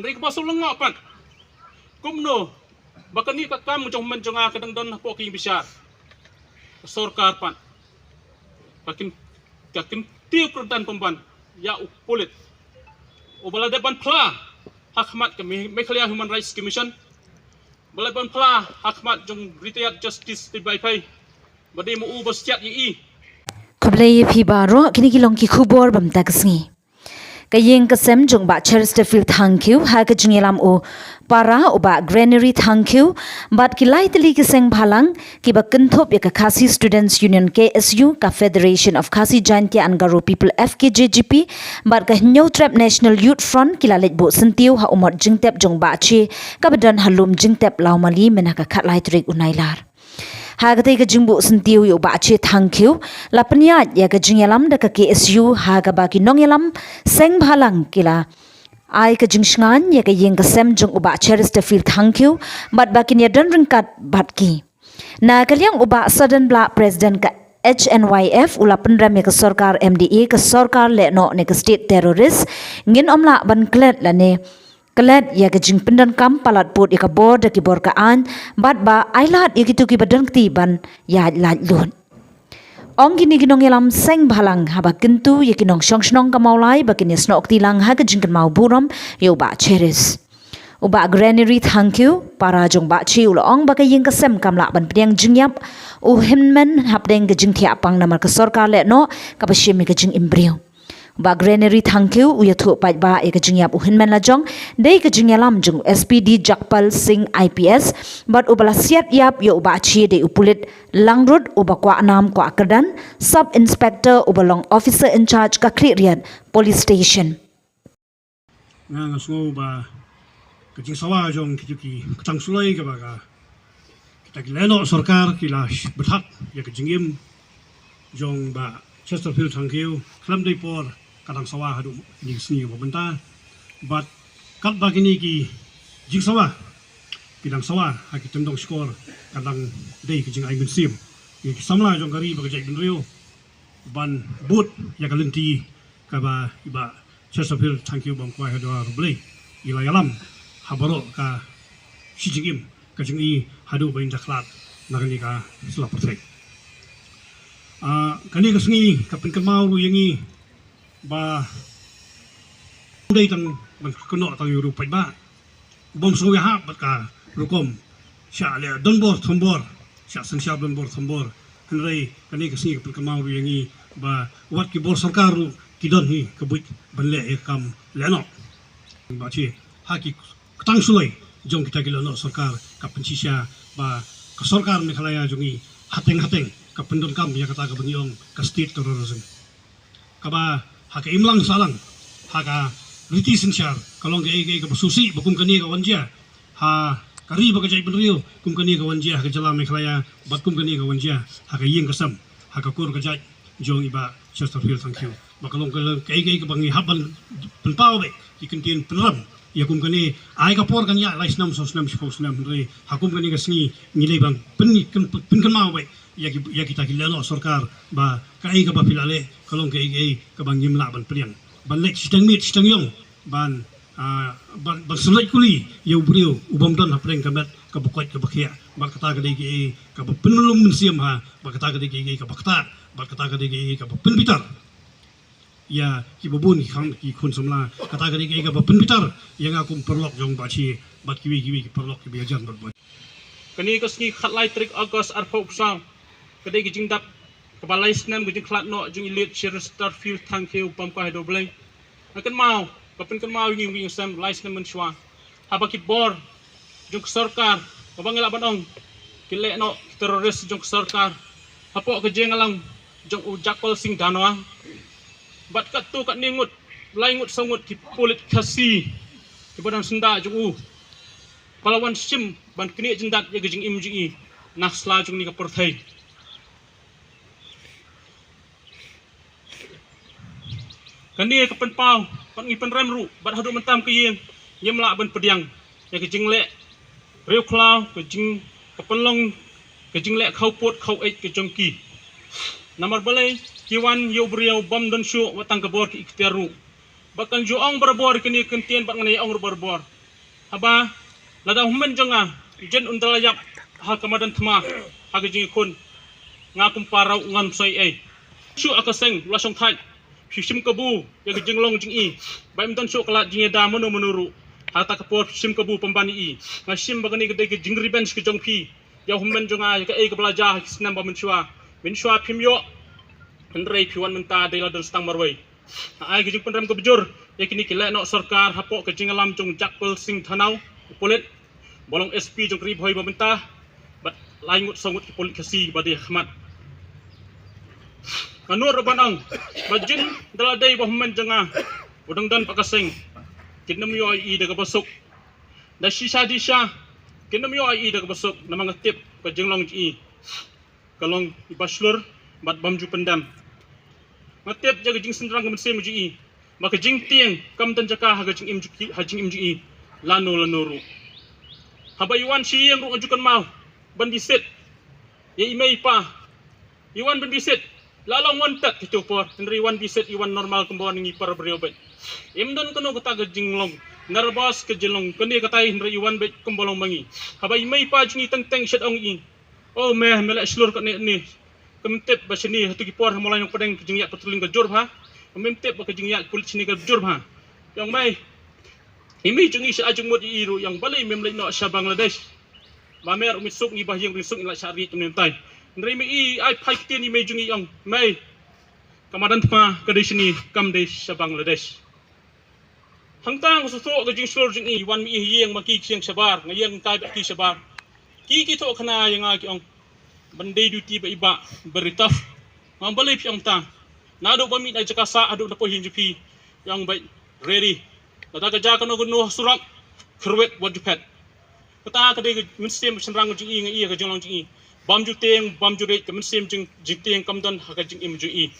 Mereka pasal lengak pan. Kumno. Bahkan ni kakam jong menjonga kadang don poking besar. Sorkar pan. Bahkan tiup perdan pemban. Ya kulit. Ubala depan pla. Hakmat kami Mekhalia Human Rights Commission. Balaban pla hakmat jong retired justice di Baipai. Bade mu ubas siat yi. Kublai phi baro kini kilong ki khubor bam taksngi. Kayeng kasem jong ba Chesterfield thank you ha ka jingelam o para o ba granary thank you but ki lai tali ki seng bhalang ki ba kanthop ya ka Khasi Students Union KSU ka Federation of Khasi Jaintia and Garo People FKJGP but ka New Trap National Youth Front ki la lej bo sentiu ha umot jingtep jong ba che ka badan halum jingtep laumali mena ka khat lai trik unailar. Haga ka jingbo sentiu yo ba che thank you lapnya ya ka jingelam da ka KSU haga ba ki nongelam seng bhalang kila ai ka jingsngan ya ka yeng ka sem jong uba Chesterfield thank you but ba ki ya dan ringkat bat ki na kalyang uba Southern Bloc President ka HNYF ulapan ram ya ka sarkar MDA ka sarkar le no ne ka state terrorist ngin omla ban klet la ne Kelet ya ke jing pendan kam palat put ya ke bor da ki bor ka an bat ba ailat ya kitu ki badan ktiban ya lat lun. Ong kini kinong yalam seng bhalang haba kentu ya kinong song ka maulai ba kini snok tilang ha ke jing kan mau buram ya ba cheris. Uba granary thank you para jong ba chi ulo ong ba ka yeng ka sem kam la ban priang jingyap u himmen hap deng ke jing thia pang namar ka sarkar le no ka ba shimi ke jing imbrio. Ba granary thank you uya thu pai ba e ka jingyap uhin man la jong dei ka jingyalam jong SPD Jakpal Singh IPS but ubala siat yap yo ba chi de upulit langrut uba kwa nam kwa kadan sub inspector ubalong officer in charge ka kriat police station nga so ba ka jing sawa jong ki tang sulai ka ba ka kita leno sarkar kila berhak ya ka jingim jong ba Chesterfield thank you klam dei por kadang sawah hadu ni sini pemerintah but kat bagi ni ki jing sawah kidang sawah ha ki tendong skor kadang dei ki jing ai sim ki samla jong kari ba jai bin rio ban but ya kalenti ka ba iba Chesterfield thank you bang kwa hadu rublei ila yalam habaro ka shijigim ka jing I hadu ba indaklat nakani ka sela portrait kani ka sengi kapin kamau lu yangi ba dei tang man kono tang yuru pai ba bom so ya ha bat ka rukom sha le donbor thombor sha sang sha donbor thombor hanrei kani ka sengi kapin kamau lu yangi ba wat ki bor sarkar ki don hi ka buit ban le e kam leno ba chi ha ki tang sulai jong kita ki leno sarkar kapin sha ba ka sarkar Meghalaya jongi hateng ka pendon kam ya kata ka banyong ka state terrorism kaba haka imlang salang haka riti sinsyar kalong ga ka basusi bukum kani ka wanja ha kari ba ka jai benrio kum kani ka wanja ka jala Meghalaya bat kum kani ka wanja haka yeng kasam haka kur ka jai jong iba Chesterfield thank you bakalong ka ka bangi haban penpau be ikentin penram ya kum kani ai ka por kan ya lais nam sos nam spos nam re hakum kani ka sni ngilei bang pen mau be ya kita kilano sarkar ba kai ka ba pilale kalong kai ka bang yimla ban priang ban lek sitang yong ban ban sulai kuli ya ubrio ubam don hapreng ka met ka bukwat ka bakhia ba kata ka dei ka ba penulung mensiam ha ba kata ka dei ka bakta ba kata ka dei ka ba penbitar ya ki babun ki khun samla kata ka dei ka ba penbitar yang aku perlok jong ba chi bat kiwi ki perlok ki biajar bat Kani ka sengi khatlai trik August arpok sang kadai ki jingdap kepala isnan ki jing klat no jing ilit Chesterfield thank you pam ka do blai akan mau kapin kan mau ngi sam license men shwa haba ki bor jung sarkar babang laban ong ki le no terrorist jung sarkar hapo ka jeng alang jung Jakpal Singh danwa bat kat tu kat ningut laingut sangut ki polit Khasi ki badan senda jung palawan sim ban kini jendat ya jing imji nasla jung ni ka perthai Kani ka penpau pan ngi penrem ru bat hadu mentam ke yeng yemla ban pediang ya ke jing le riu klau ke jing ka penlong ke jing le khau pot khau ek ke jongki namar balai kiwan yo briau bam don shu watang ka bor ki ikhtiaru bakan jo ong berbor kini kentien bat ngani ong berbor haba lada hummen jonga jen undalayak ha kamadan thma ha gajing kun ngakum parau ngan soi ai chu akaseng lasong thai phishim kabu ya gajing long jing i baim don chu kala jing da manu menuru hata kapor phishim kabu pembani i ngashim bagani gede gajing revenge ke jong phi ya hummen jonga ya ai ka belajar kisnam ba menshua phimyo Henry piwan menta dela dan stang marway. Ai gajing penram ke bejur ya kini kila no sarkar hapok gajing alam jong jakpel sing thanau polit bolong SP jong rib hoi bamenta bat laingut songut ki polit kasi badi khmat kanur banang bajin dala dai bahman janga udang dan pakaseng kinam yo I daga basuk da shisha disha kinam yo I daga basuk namang tip ka jenglong ji kalong ibaslur bat bamju pendam ngatip jaga jing sendrang kemense muji maka jing tieng kam tan jaka haga jing imji hajing imji lanu haba iwan si yang ru ajukan mau bandiset ya imei pa iwan bandiset lalang wantat itu por henry iwan biset iwan normal kembon ngi par beriobat imdan kono kata ga jing long narbas ke jelong kene kata henry iwan bet kembolong mangi haba imei pa jing teng shet ong I oh meh mela slur ka ne kemtep basini hatu ki por mulai yang pedeng jing yak petuling ka jur ha kemtep ka jing yak kulit sini ka jur ha yang mai imi jungi sa ajung mod iru yang balai memlai no sa Bangladesh mamer umisuk ni bah yang risuk ila syari tumentai nrimi I ai phai tian imi jungi yang mai kamadan thma ka de sini kam de sa Bangladesh hangtang su so ka jing slur jing I wan mi yeng ma ki siang sabar ngayang tai ki sabar ki to khana yang a ki ong bandai duty ba iba beritaf mambalai piang ta nado ba mi dai jakasa adu na po hinjupi yang baik ready kata kerja kano gunu surak kerwet wajupet kata kadai musim senrang jing I ngai ka jong long jing I bam ju teng bam ju re kemen sim jing jing teng kam don ha ka jing im ju I